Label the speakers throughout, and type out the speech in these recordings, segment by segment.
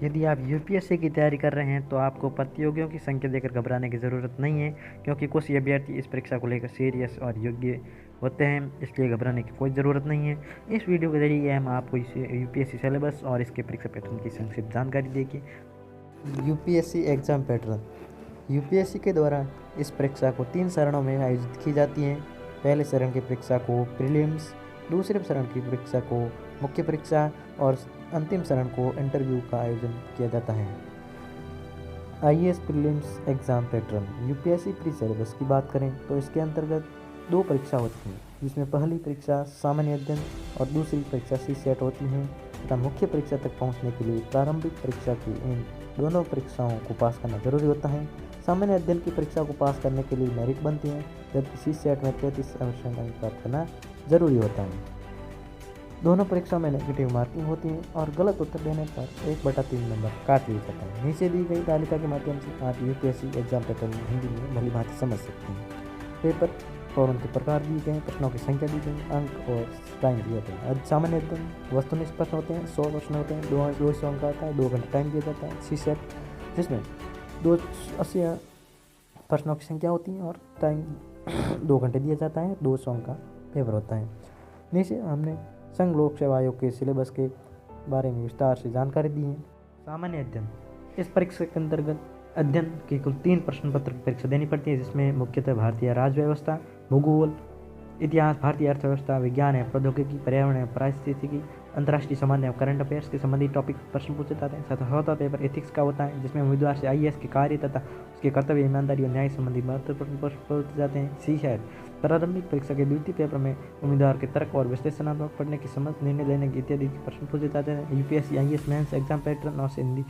Speaker 1: यदि आप यूपीएससी की तैयारी कर रहे हैं तो आपको प्रतियोगियों की संख्या देखकर घबराने की ज़रूरत नहीं है, क्योंकि कुछ अभ्यर्थी इस परीक्षा को लेकर सीरियस और योग्य होते हैं, इसलिए घबराने की कोई ज़रूरत नहीं है। इस वीडियो के जरिए हम आपको इसे यूपीएससी सिलेबस और इसके परीक्षा पैटर्न की संक्षिप्त जानकारी देंगे।
Speaker 2: UPSC exam pattern. यूपीएससी के द्वारा इस परीक्षा को 3 चरणों में आयोजित की जाती है। पहले चरण की परीक्षा को प्रीलिम्स, दूसरे चरण की परीक्षा को मुख्य परीक्षा और अंतिम चरण को इंटरव्यू का आयोजन किया जाता है। IAS prelims exam pattern. UPSC pre syllabus की बात करें तो इसके अंतर्गत 2 परीक्षा होती हैं, जिसमें पहली परीक्षा सामान्य अध्ययन और दूसरी परीक्षा सीसेट होती है तथा मुख्य परीक्षा तक पहुंचने के लिए प्रारंभिक परीक्षा की इन दोनों परीक्षाओं को पास करना जरूरी होता है। सामान्य अध्ययन की परीक्षा को पास करने के लिए मेरिट बनती है, जबकि सीसेट में 33% अंक प्राप्त करना जरूरी होता है। दोनों परीक्षा में नेगेटिव मार्किंग होती है और गलत उत्तर देने पर 1/3 नंबर काट लिया जाता है। नीचे दी गई तालिका के माध्यम से आप यूपीएससी एग्जाम पैटर्न हिंदी में भली भांति समझ सकते हैं। पेपर और उनके प्रकार दिए गए, प्रश्नों की संख्या दी गई, अंक और टाइम दिए गए हैं। सामान्य अध्ययन वस्तुनिष्ठ प्रश्न होते हैं, 100 प्रश्न होते हैं, 200 अंक आता है, 2 घंटे टाइम दिया जाता है। सीसेट जिसमें 280 प्रश्नों की संख्या होती है और टाइम 2 घंटे दिया जाता है, 200 अंक का पेपर होता है। नीचे हमने संघ लोक सेवा आयोग के सिलेबस के बारे में विस्तार से जानकारी दी है। सामान्य अध्ययन। इस परीक्षा के अंतर्गत अध्ययन की कुल 3 प्रश्न पत्र की परीक्षा देनी पड़ती है, जिसमें मुख्यतः भारतीय राज्य व्यवस्था, भूगोल, इतिहास, भारतीय अर्थव्यवस्था, विज्ञान एवं प्रौद्योगिकी, पर्यावरण एवं पारिस्थितिकी, अंतर्राष्ट्रीय संबंध एवं करंट अफेयर्स के संबंधित टॉपिक प्रश्न पूछे जाते हैं। चौथा पेपर एथिक्स का होता है, जिसमें उम्मीदवार से आईएएस के कार्य तथा उसके कर्तव्य, ईमानदारी और न्याय संबंधी महत्वपूर्ण प्रश्न पूछे जाते हैं। सीसेट प्रारंभिक परीक्षा के द्वितीय पेपर में उम्मीदवार के तर्क और विश्लेषणात्मक पढ़ने की समझ, निर्णय लेने की इत्यादि प्रश्न पूछे जाते हैं। UPSC IAS mains exam pattern और हिंदी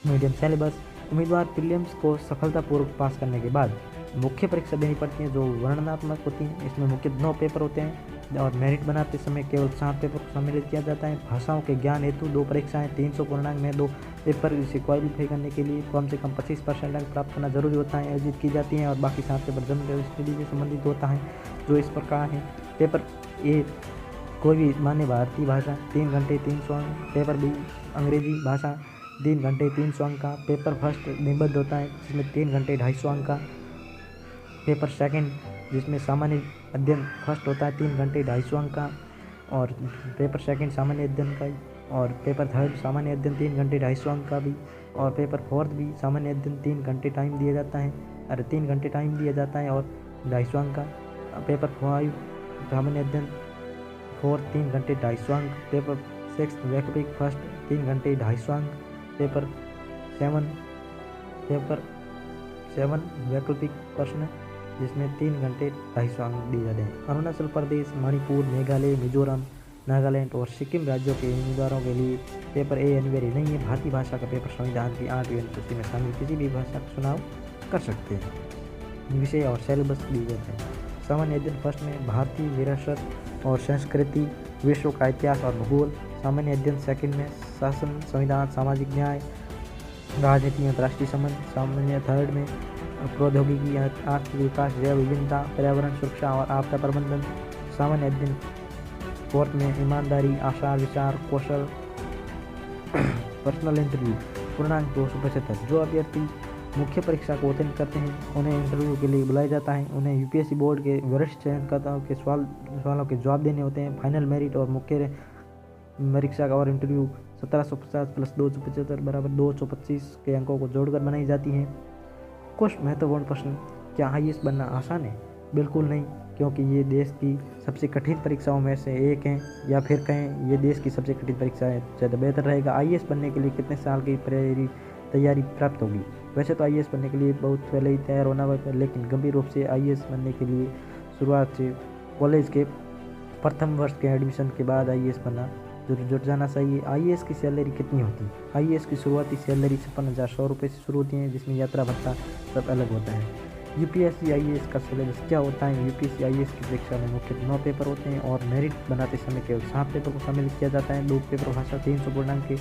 Speaker 2: मीडियम सिलेबस। उम्मीदवार प्रीलिम्स को सफलतापूर्वक पास करने के बाद मुख्य परीक्षा देनी पड़ती है, जो वर्णनात्मक होती है। इसमें मुख्य 9 पेपर होते हैं और मेरिट बनाते समय केवल 7 पेपर को सम्मिलित किया जाता है। भाषाओं के ज्ञान हेतु 2 परीक्षाएं, 300 पूर्णांक में 2 पेपर इसे क्वालिफाई करने के लिए कम से कम 25% अंक प्राप्त करना जरूरी होता है, आयोजित की जाती हैं। और बाकी 7 पेपर जनरल स्टडी से संबंधित होता है, जो इस प्रकार है। पेपर ए कोई भी मान्य भारतीय भाषा 3 घंटे 300 अंक। पेपर बी अंग्रेजी भाषा 3 घंटे 300 अंक का। पेपर फर्स्ट निबंध होता है, जिसमें 3 घंटे 250 अंक का। पेपर सेकंड जिसमें सामान्य अध्ययन फर्स्ट होता है 3 घंटे 250 अंक का और पेपर सेकंड सामान्य अध्ययन का। और पेपर थर्ड सामान्य अध्ययन 3 घंटे 250 अंक का भी। और पेपर फोर्थ भी सामान्य अध्ययन 3 घंटे टाइम दिया जाता है, 3 घंटे टाइम दिया जाता है और 250 अंक का। पेपर 5 सामान्य अध्ययन फोर्थ 3 घंटे 250 अंक। पेपर 6 वैकल्पिक फर्स्ट 3 घंटे 250 अंक। पेपर 7 वैकल्पिक प्रश्न, जिसमें 3 घंटे 250 अंक दिए जाते हैं। अरुणाचल प्रदेश, मणिपुर, मेघालय, मिजोरम, नागालैंड और सिक्किम राज्यों के उम्मीदवारों के लिए पेपर ए अनिवार्य नहीं है। भारतीय भाषा का पेपर संविधान की 8वीं अनुसूची में शामिल किसी भी भाषा का चुनाव कर सकते हैं। विषय और सिलेबस दिए जाते हैं। सामान्य अध्ययन फर्स्ट में भारतीय विरासत और संस्कृति, विश्व का इतिहास और भूगोल। सामान्य अध्ययन सेकंड में शासन, संविधान, सामाजिक न्याय, राजनीति, अंतर्राष्ट्रीय संबंध। सामान्य थर्ड में प्रौद्योगिकी, आर्थिक विकास, जैव विभिन्नता, पर्यावरण सुरक्षा और आपदा प्रबंधन। सामान्य अध्ययन फोर्थ में ईमानदारी, आचार विचार, कौशल, पर्सनल इंटरव्यू। पूर्णांक 275। जो अभ्यर्थी मुख्य परीक्षा को उत्तीर्ण करते हैं उन्हें इंटरव्यू के लिए बुलाया जाता है। उन्हें यूपीएससी बोर्ड के वरिष्ठ चयनकर्ताओं के सवालों के जवाब देने होते हैं। फाइनल मेरिट और मुख्य परीक्षा का और इंटरव्यू 1750 प्लस 275 बराबर 225 के अंकों को जोड़कर बनाई जाती हैं। कुछ महत्वपूर्ण प्रश्न। क्या आईएएस बनना आसान है? बिल्कुल नहीं, क्योंकि ये देश की सबसे कठिन परीक्षाओं में से एक है, या फिर कहें ये देश की सबसे कठिन परीक्षा है। ज़्यादा बेहतर रहेगा। आईएएस बनने के लिए कितने साल की तैयारी प्राप्त होगी? वैसे तो आईएएस बनने के लिए बहुत पहले ही तैयार होना होगा, लेकिन गंभीर रूप से आईएएस बनने के लिए शुरुआत से कॉलेज के प्रथम वर्ष के एडमिशन के बाद आईएएस बनना जुट जाना चाहिए। आईएएस की सैलरी कितनी होती है? आईएएस की शुरुआती सैलरी 56,100 रुपये से शुरू होती है, जिसमें यात्रा भत्ता सब अलग होता है। यूपीएससी आईएएस का सिलेबस क्या होता है? यूपीएससी आईएएस की परीक्षा में मुख्य 9 पेपर होते हैं और मेरिट बनाते समय केवल 7 पेपर को सम्मिलित किया जाता है। 2 पेपर भाषा 300 पूर्णांक के,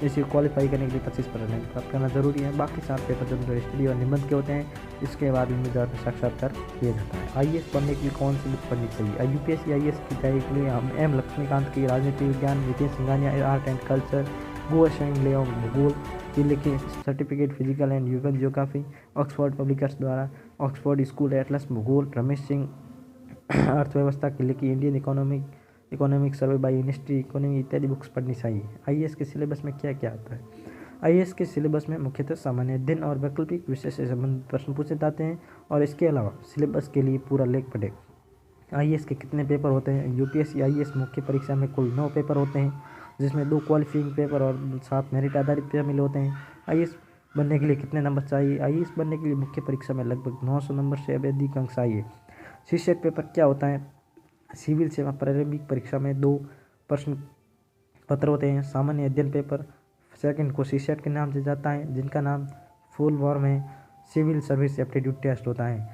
Speaker 2: इसे क्वालिफाई करने के लिए 25% प्राप्त करना जरूरी है। बाकी 7 पेपर जनरल स्टडी और निबंध के होते हैं। इसके बाद उम्मीदवार को साक्षात्कार किया जाता है। आईएएस बनने के लिए कौन सी बुक पढ़नी चाहिए? यूपीएससी आईएएस की तैयारी के लिए हम एम लक्ष्मीकांत की राजनीति विज्ञान, Nitin Singhania art and culture,
Speaker 1: गो असेंबली ऑफ भूगोल की लिखी certificate physical and human geography Oxford publishers द्वारा ऑक्सफोर्ड स्कूल एटलस भूगोल रमेश सिंह अर्थव्यवस्था की लिखी Indian economic survey by ministry economy इत्यादि बुक्स पढ़नी चाहिए। आईएएस के सिलेबस में क्या क्या आता है? आईएएस के सिलेबस में मुख्यतः सामान्य अध्ययन और वैकल्पिक विषय से संबंधित प्रश्न पूछे जाते हैं और इसके अलावा सिलेबस के लिए पूरा लेख पढ़े। आईएएस के कितने पेपर होते हैं? यूपीएससी आईएएस मुख्य परीक्षा में कुल 9 पेपर होते हैं, जिसमें 2 क्वालिफाइंग पेपर और 7 मेरिट आधारित शामिल होते हैं। आईएएस बनने के लिए कितने नंबर चाहिए? आईएएस बनने के लिए मुख्य परीक्षा में लगभग 900 नंबर से अधिक अंक चाहिए। सीसेट पेपर क्या होता है? सिविल सेवा प्रारंभिक परीक्षा में 2 प्रश्न पत्र होते हैं। सामान्य अध्ययन पेपर सेकंड को सीसेट के नाम से जाता है, जिनका नाम फुल फॉर्म है सिविल सर्विस एप्टीट्यूड टेस्ट होता है।